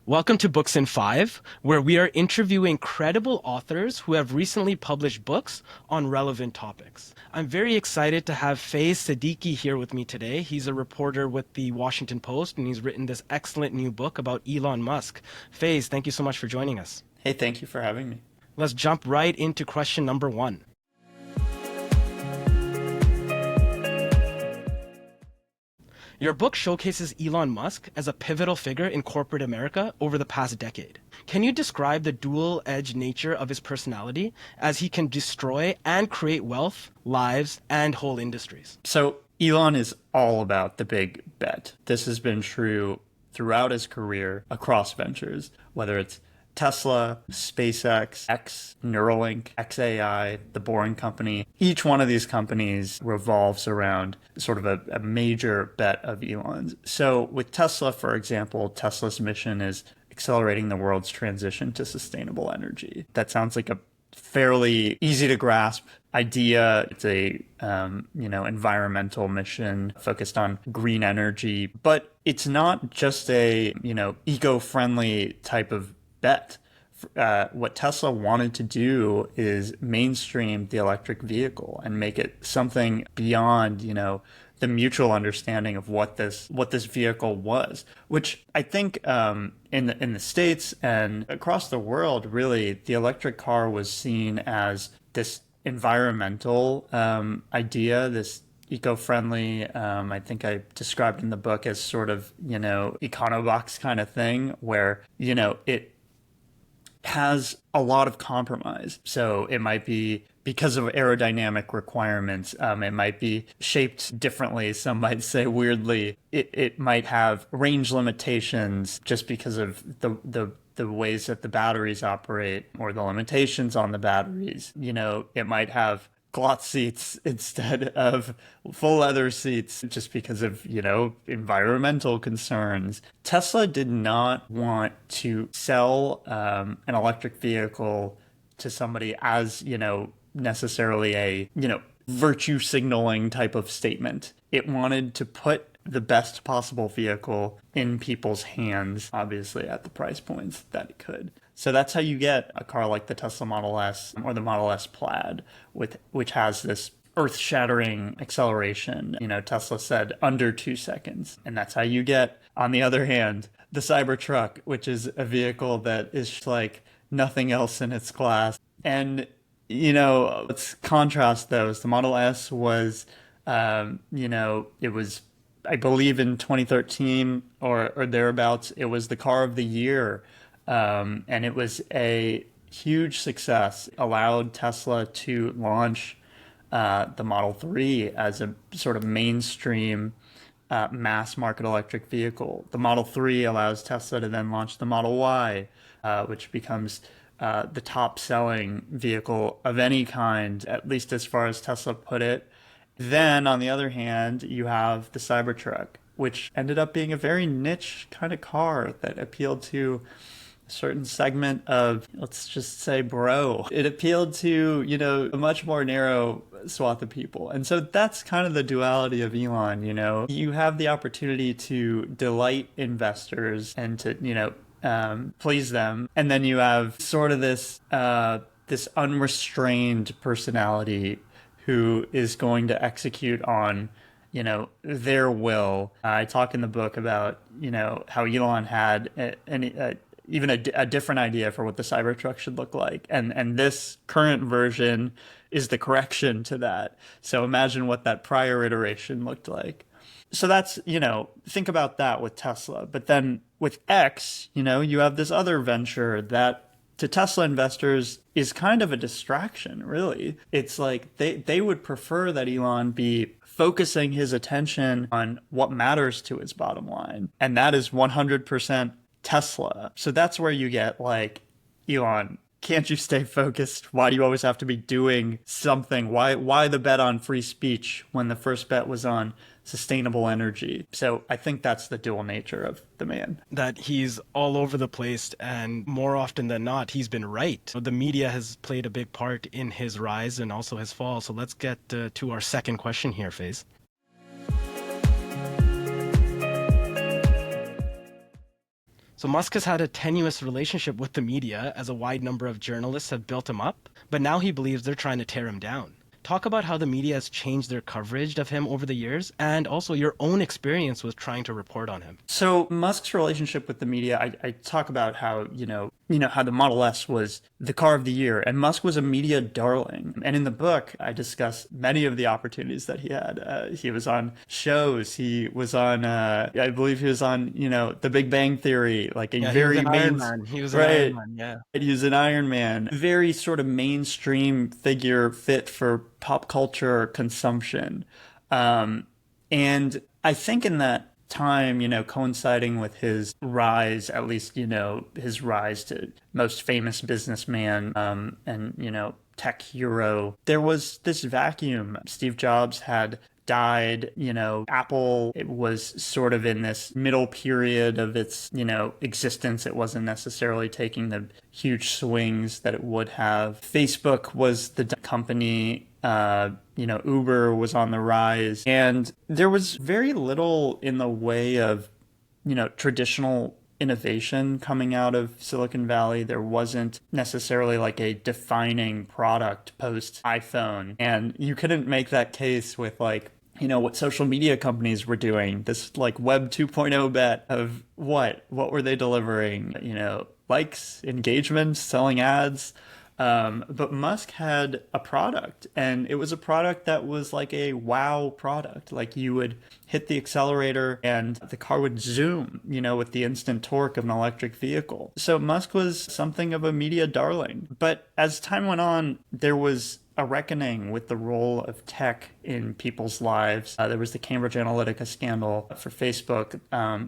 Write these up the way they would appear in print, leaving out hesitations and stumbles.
Welcome to Books in Five, where we are interviewing credible authors who have recently published books on relevant topics. I'm very excited to have Faiz Siddiqui here with me today. He's a reporter with the Washington Post, and he's written this excellent new book about Elon Musk. Faiz, thank you so much for joining us. Hey, thank you for having me. Let's jump right into question number one. Your book showcases Elon Musk as a pivotal figure in corporate America over the past decade. Can you describe the dual-edged nature of his personality as he can destroy and create wealth, lives, and whole industries? So Elon is all about the big bet. This has been true throughout his career across ventures, whether it's Tesla, SpaceX, X, Neuralink, XAI, the Boring Company. Each one of these companies revolves around sort of a major bet of Elon's. So with Tesla, for example, Tesla's mission is accelerating the world's transition to sustainable energy. That sounds like a fairly easy to grasp idea. It's a environmental mission focused on green energy, but it's not just a eco-friendly type of bet. What Tesla wanted to do is mainstream the electric vehicle and make it something beyond, the mutual understanding of what this vehicle was, which I think in the States and across the world, really, the electric car was seen as this environmental idea, this eco-friendly, I think I described in the book as sort of, econobox kind of thing where, it has a lot of compromise. So it might be because of aerodynamic requirements. It might be shaped differently. Some might say weirdly. It might have range limitations just because of the ways that the batteries operate or the limitations on the batteries. It might have cloth seats instead of full leather seats just because of, environmental concerns. Tesla did not want to sell an electric vehicle to somebody as, necessarily a, virtue signaling type of statement. It wanted to put the best possible vehicle in people's hands, obviously at the price points that it could. So that's how you get a car like the Tesla Model S or the Model S Plaid, which has this earth-shattering acceleration. Tesla said under 2 seconds. And that's how you get, on the other hand, the Cybertruck, which is a vehicle that is like nothing else in its class. And, let's contrast those. The Model S was, it was, I believe in 2013 or thereabouts, it was the car of the year. And it was a huge success. It allowed Tesla to launch the Model 3 as a sort of mainstream mass market electric vehicle. The Model 3 allows Tesla to then launch the Model Y, which becomes the top selling vehicle of any kind, at least as far as Tesla put it. Then, on the other hand, you have the Cybertruck, which ended up being a very niche kind of car that appealed to a certain segment of, let's just say, bro. It appealed to, a much more narrow swath of people. And so that's kind of the duality of Elon, You have the opportunity to delight investors and to, please them. And then you have sort of this unrestrained personality who is going to execute on, their will. I talk in the book about, how Elon had even a different idea for what the Cybertruck should look like. And this current version is the correction to that. So imagine what that prior iteration looked like. So that's, think about that with Tesla. But then with X, you have this other venture that to Tesla investors is kind of a distraction, really. It's like they would prefer that Elon be focusing his attention on what matters to his bottom line. And that is 100% Tesla. So that's where you get like, Elon, can't you stay focused? Why do you always have to be doing something? Why the bet on free speech when the first bet was on sustainable energy? So I think that's the dual nature of the man. That he's all over the place, and more often than not, he's been right. The media has played a big part in his rise and also his fall. So let's get to our second question here, Faiz. So Musk has had a tenuous relationship with the media, as a wide number of journalists have built him up, but now he believes they're trying to tear him down. Talk about how the media has changed their coverage of him over the years, and also your own experience with trying to report on him. So Musk's relationship with the media, I talk about how, how the Model S was the car of the year, and Musk was a media darling. And in the book, I discuss many of the opportunities that he had. He was on shows. He was on, I believe he was on, The Big Bang Theory, like a Yeah, he was very an Iron main, Man. He was an Iron right. Man, yeah. He was an Iron Man, very sort of mainstream figure fit for pop culture consumption. And I think in that time, coinciding with his rise, at least, his rise to most famous businessman, and, tech hero, there was this vacuum. Steve Jobs had died, Apple, it was sort of in this middle period of its, existence. It wasn't necessarily taking the huge swings that it would have. Facebook was the company, Uber was on the rise, and there was very little in the way of, traditional innovation coming out of Silicon Valley. There wasn't necessarily like a defining product post iPhone. And you couldn't make that case with like, what social media companies were doing. This like Web 2.0 bet of what were they delivering? Likes, engagement, selling ads. But Musk had a product, and it was a product that was like a wow product. Like you would hit the accelerator and the car would zoom, with the instant torque of an electric vehicle. So Musk was something of a media darling. But as time went on, there was a reckoning with the role of tech in people's lives. There was the Cambridge Analytica scandal for Facebook.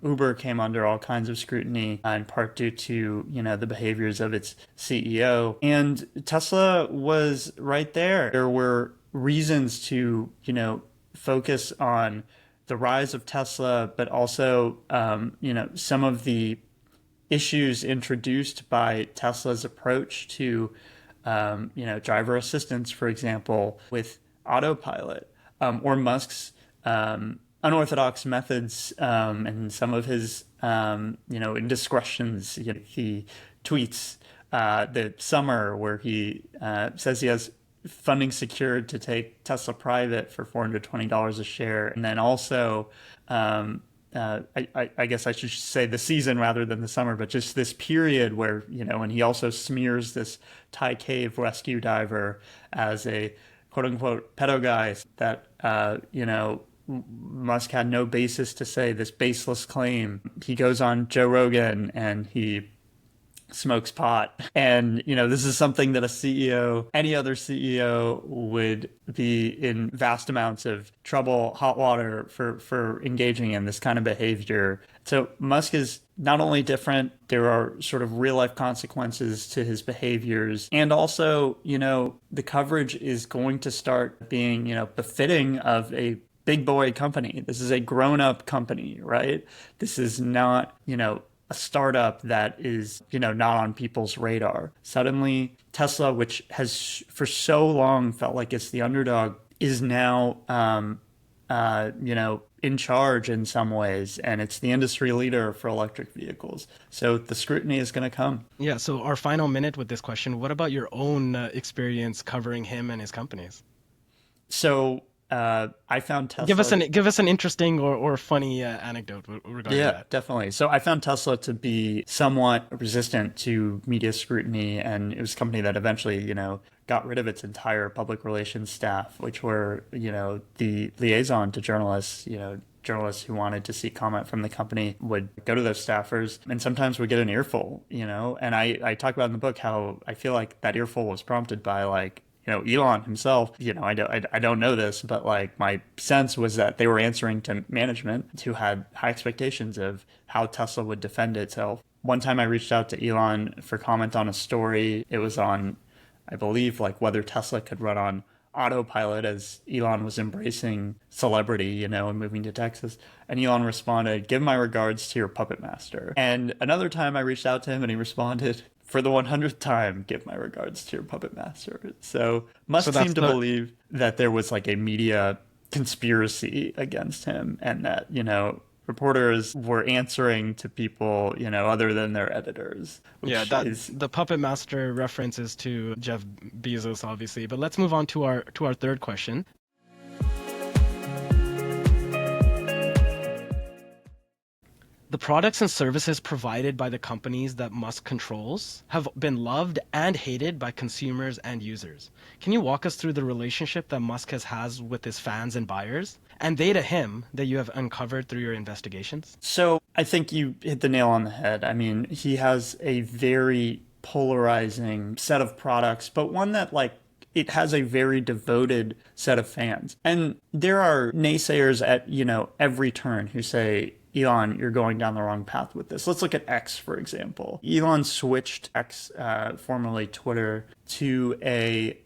Uber came under all kinds of scrutiny, in part due to, the behaviors of its CEO. And Tesla was right there. There were reasons to, focus on the rise of Tesla, but also, some of the issues introduced by Tesla's approach to driver assistance, for example, with autopilot, or Musk's unorthodox methods, and some of his, indiscretions. He tweets the summer where he says he has funding secured to take Tesla private for $420 a share, and then also I guess I should say the season rather than the summer, but just this period where, and he also smears this Thai cave rescue diver as a quote unquote pedo guy that, Musk had no basis to say this baseless claim. He goes on Joe Rogan and he smokes pot. And, this is something that a CEO, any other CEO would be in vast amounts of trouble, hot water for engaging in this kind of behavior. So Musk is not only different, there are sort of real life consequences to his behaviors. And also, the coverage is going to start being, befitting of a big boy company. This is a grown up company, right? This is not, a startup that is, not on people's radar. Suddenly, Tesla, which has for so long felt like it's the underdog, is now, in charge in some ways, and it's the industry leader for electric vehicles. So the scrutiny is going to come. Yeah, so our final minute with this question, what about your own experience covering him and his companies? So I found Tesla. Give us an interesting or funny anecdote regarding that. Definitely. So I found Tesla to be somewhat resistant to media scrutiny, and it was a company that eventually, got rid of its entire public relations staff, which were, the liaison to journalists. Journalists who wanted to seek comment from the company would go to those staffers and sometimes would get an earful, and I talk about in the book how I feel like that earful was prompted by like, Elon himself. I don't know this, but like my sense was that they were answering to management who had high expectations of how Tesla would defend itself. One time I reached out to Elon for comment on a story. It was on, I believe, like whether Tesla could run on autopilot as Elon was embracing celebrity, and moving to Texas. And Elon responded, "Give my regards to your puppet master." And another time I reached out to him and he responded, "For the 100th time, give my regards to your puppet master." So Musk seemed to believe that there was like a media conspiracy against him, and that, reporters were answering to people, other than their editors, Yeah, which that is the Puppet Master references to Jeff Bezos, obviously. But let's move on to our third question. The products and services provided by the companies that Musk controls have been loved and hated by consumers and users. Can you walk us through the relationship that Musk has with his fans and buyers, and they to him, that you have uncovered through your investigations? so I think you hit the nail on the head. I mean, he has a very polarizing set of products, but one that it has a very devoted set of fans. And there are naysayers at, every turn who say, Elon, you're going down the wrong path with this. Let's look at X, for example. Elon switched X, formerly Twitter, to a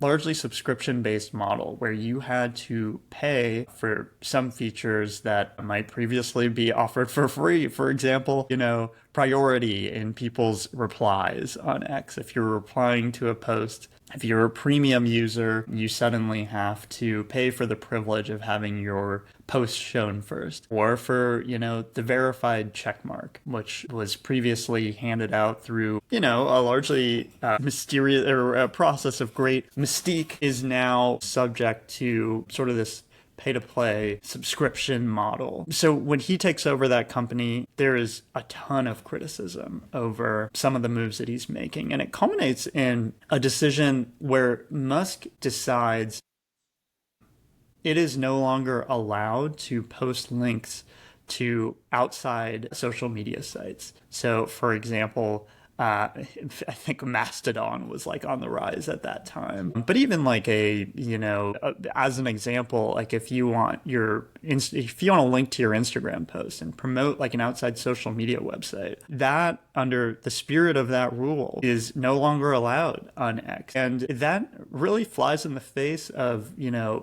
largely subscription-based model where you had to pay for some features that might previously be offered for free. For example, priority in people's replies on X. If you're replying to a post, if you're a premium user, you suddenly have to pay for the privilege of having your post shown first, or for, the verified checkmark, which was previously handed out through, a largely mysterious or a process of great mystique, is now subject to sort of this pay-to-play subscription model. So when he takes over that company, there is a ton of criticism over some of the moves that he's making. And it culminates in a decision where Musk decides it is no longer allowed to post links to outside social media sites. So, for example, I think Mastodon was on the rise at that time. But even as an example, if you want if you want to link to your Instagram post and promote an outside social media website, that under the spirit of that rule is no longer allowed on X. And that really flies in the face of,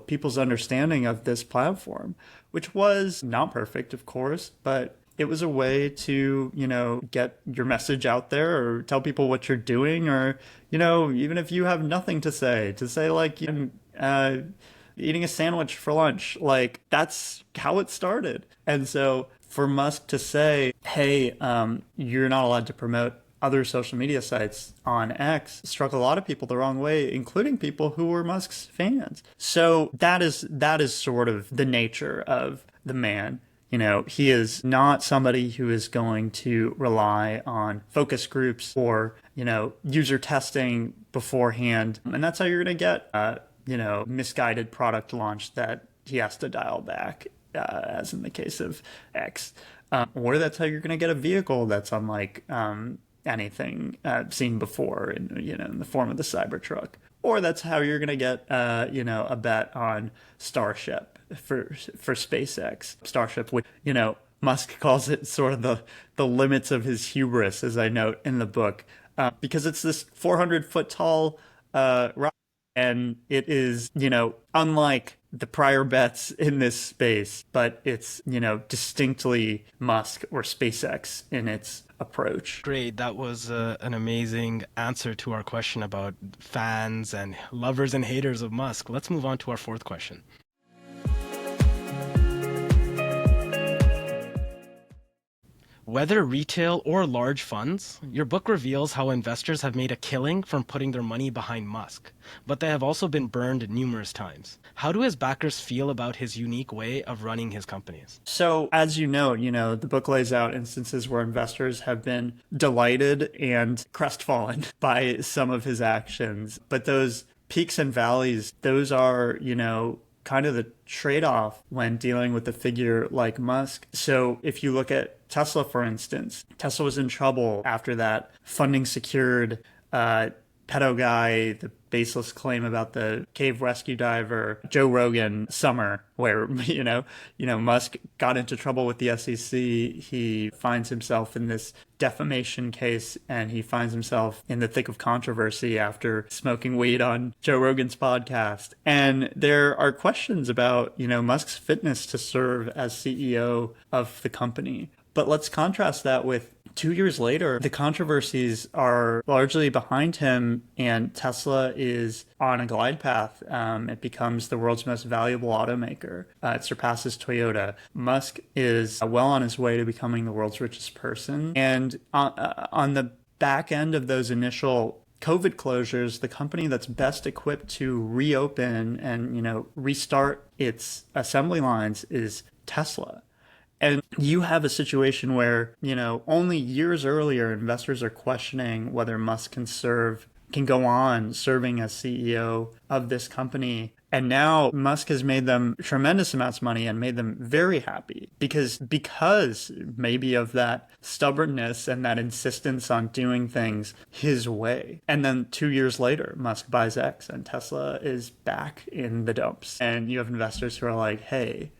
people's understanding of this platform, which was not perfect, of course, but it was a way to, get your message out there or tell people what you're doing, or, even if you have nothing to say, eating a sandwich for lunch. That's how it started. And so for Musk to say, hey, you're not allowed to promote other social media sites on X, struck a lot of people the wrong way, including people who were Musk's fans. So that is sort of the nature of the man. He is not somebody who is going to rely on focus groups or, user testing beforehand. And that's how you're going to get, misguided product launch that he has to dial back, as in the case of X. Or that's how you're going to get a vehicle that's unlike anything seen before in the form of the Cybertruck. Or that's how you're going to get, a bet on Starship for SpaceX. Starship, which, Musk calls it sort of the limits of his hubris, as I note in the book, because it's this 400-foot tall rocket, and it is, unlike the prior bets in this space, but it's, distinctly Musk or SpaceX in its approach. Great. That was an amazing answer to our question about fans and lovers and haters of Musk. Let's move on to our fourth question. Whether retail or large funds, your book reveals how investors have made a killing from putting their money behind Musk, but they have also been burned numerous times. How do his backers feel about his unique way of running his companies? So, as you know, the book lays out instances where investors have been delighted and crestfallen by some of his actions. But those peaks and valleys, those are, kind of the trade-off when dealing with a figure like Musk. So if you look at Tesla, for instance, Tesla was in trouble after that funding secured pedo guy, the baseless claim about the cave rescue diver, Joe Rogan summer, where, Musk got into trouble with the SEC. He finds himself in this defamation case, and he finds himself in the thick of controversy after smoking weed on Joe Rogan's podcast. And there are questions about, Musk's fitness to serve as CEO of the company. But let's contrast that with 2 years later, the controversies are largely behind him, and Tesla is on a glide path. It becomes the world's most valuable automaker. It surpasses Toyota. Musk is well on his way to becoming the world's richest person. And on the back end of those initial COVID closures, the company that's best equipped to reopen and, restart its assembly lines is Tesla. And you have a situation where, only years earlier, investors are questioning whether Musk can go on serving as CEO of this company. And now Musk has made them tremendous amounts of money and made them very happy because maybe of that stubbornness and that insistence on doing things his way. And then 2 years later, Musk buys X and Tesla is back in the dumps. And you have investors who are like, hey,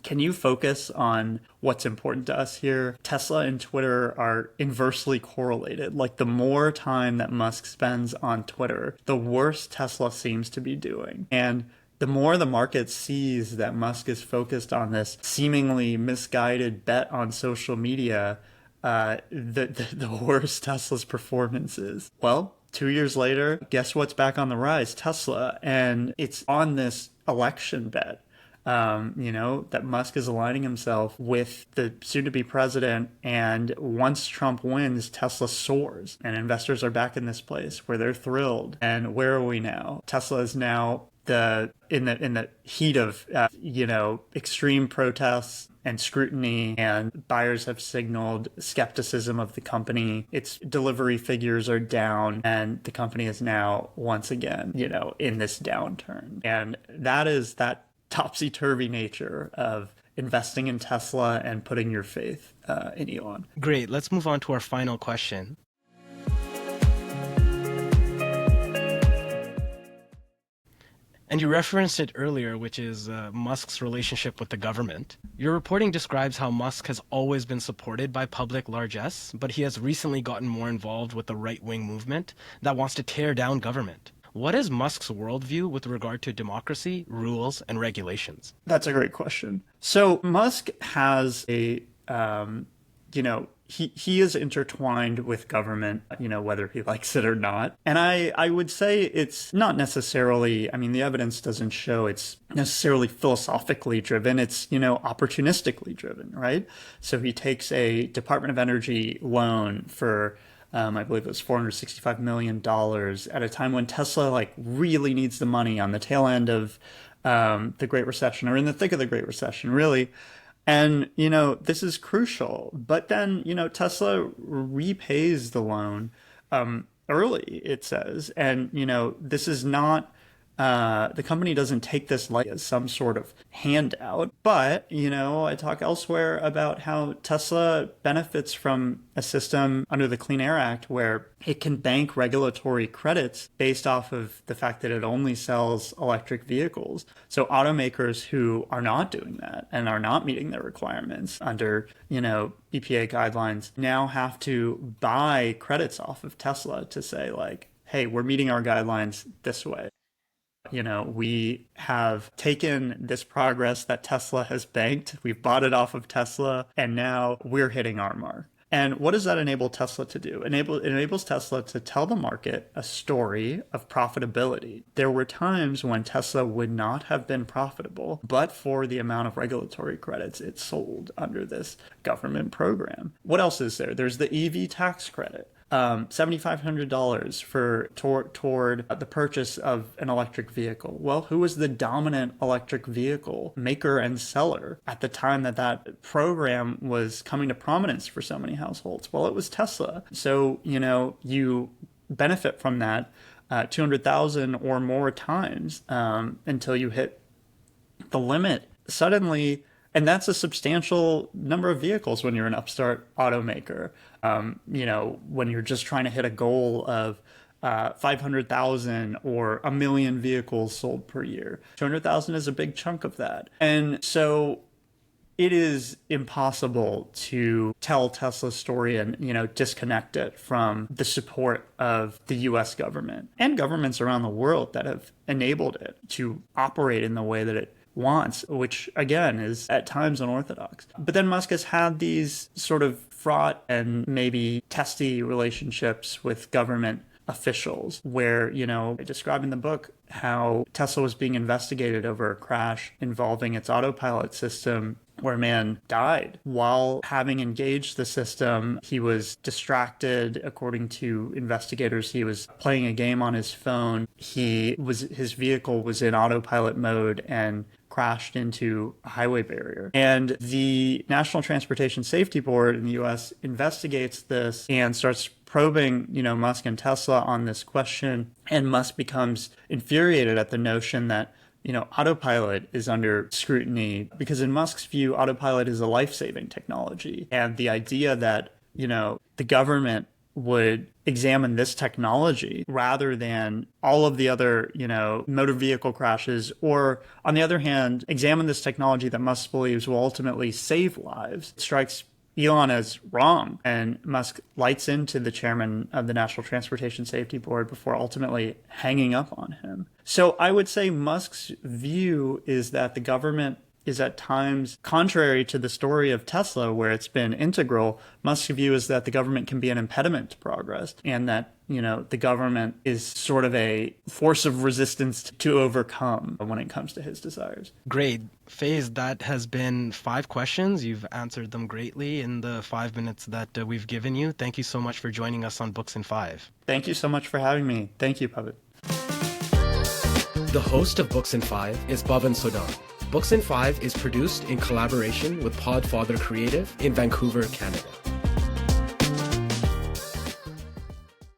can you focus on what's important to us here? Tesla and Twitter are inversely correlated. The more time that Musk spends on Twitter, the worse Tesla seems to be doing. And the more the market sees that Musk is focused on this seemingly misguided bet on social media, the worse Tesla's performance is. Well, 2 years later, guess what's back on the rise? Tesla. And it's on this election bet. That Musk is aligning himself with the soon-to-be president, and once Trump wins, Tesla soars, and investors are back in this place where they're thrilled. And where are we now? Tesla is now in the heat of extreme protests and scrutiny, and buyers have signaled skepticism of the company. Its delivery figures are down, and the company is now once again in this downturn. And that is that topsy-turvy nature of investing in Tesla and putting your faith in Elon. Great. Let's move on to our final question. And you referenced it earlier, which is Musk's relationship with the government. Your reporting describes how Musk has always been supported by public largesse, but he has recently gotten more involved with the right-wing movement that wants to tear down government. What is Musk's worldview with regard to democracy, rules, and regulations? That's a great question. So Musk has he is intertwined with government, whether he likes it or not. And I would say it's not necessarily, the evidence doesn't show it's necessarily philosophically driven. It's, opportunistically driven, right? So he takes a Department of Energy loan for I believe it was $465 million at a time when Tesla really needs the money on the tail end of the Great Recession, or in the thick of the Great Recession, really. And, this is crucial. But then, Tesla repays the loan early, it says. And, this is not the company doesn't take this like as some sort of handout. But, I talk elsewhere about how Tesla benefits from a system under the Clean Air Act where it can bank regulatory credits based off of the fact that it only sells electric vehicles. So automakers who are not doing that and are not meeting their requirements under, EPA guidelines now have to buy credits off of Tesla to say hey, we're meeting our guidelines this way. We have taken this progress that Tesla has banked, we've bought it off of Tesla, and now we're hitting our mark. And what does that enable Tesla to do? It enables Tesla to tell the market a story of profitability. There were times when Tesla would not have been profitable, but for the amount of regulatory credits it sold under this government program. What else is there? There's the EV tax credit. $7,500 toward the purchase of an electric vehicle. Well, who was the dominant electric vehicle maker and seller at the time that program was coming to prominence for so many households? Well, it was Tesla. So, you benefit from that 200,000 or more times until you hit the limit. Suddenly, and that's a substantial number of vehicles when you're an upstart automaker. When you're just trying to hit a goal of 500,000 or 1 million vehicles sold per year. 200,000 is a big chunk of that. And so it is impossible to tell Tesla's story and, disconnect it from the support of the US government and governments around the world that have enabled it to operate in the way that it wants, which again is at times unorthodox. But then Musk has had these sort of fraught and maybe testy relationships with government officials, where, I describe in the book how Tesla was being investigated over a crash involving its autopilot system where a man died. While having engaged the system, he was distracted. According to investigators, he was playing a game on his phone. His vehicle was in autopilot mode and crashed into a highway barrier. And the National Transportation Safety Board in the US investigates this and starts probing, Musk and Tesla on this question. And Musk becomes infuriated at the notion that autopilot is under scrutiny because in Musk's view, autopilot is a life-saving technology. And the idea that, the government would examine this technology rather than all of the other, motor vehicle crashes, or on the other hand, examine this technology that Musk believes will ultimately save lives, strikes Elon as wrong. And Musk lights into the chairman of the National Transportation Safety Board before ultimately hanging up on him. So I would say Musk's view is that the government is at times contrary to the story of Tesla, where it's been integral. Musk's view is that the government can be an impediment to progress, and that, the government is sort of a force of resistance to overcome when it comes to his desires. Great. Faiz, that has been 5 questions. You've answered them greatly in the 5 minutes that we've given you. Thank you so much for joining us on Books in 5. Thank you so much for having me. Thank you, Pavan. The host of Books in 5 is Pavan Sodhan. Books in 5 is produced in collaboration with Podfather Creative in Vancouver, Canada.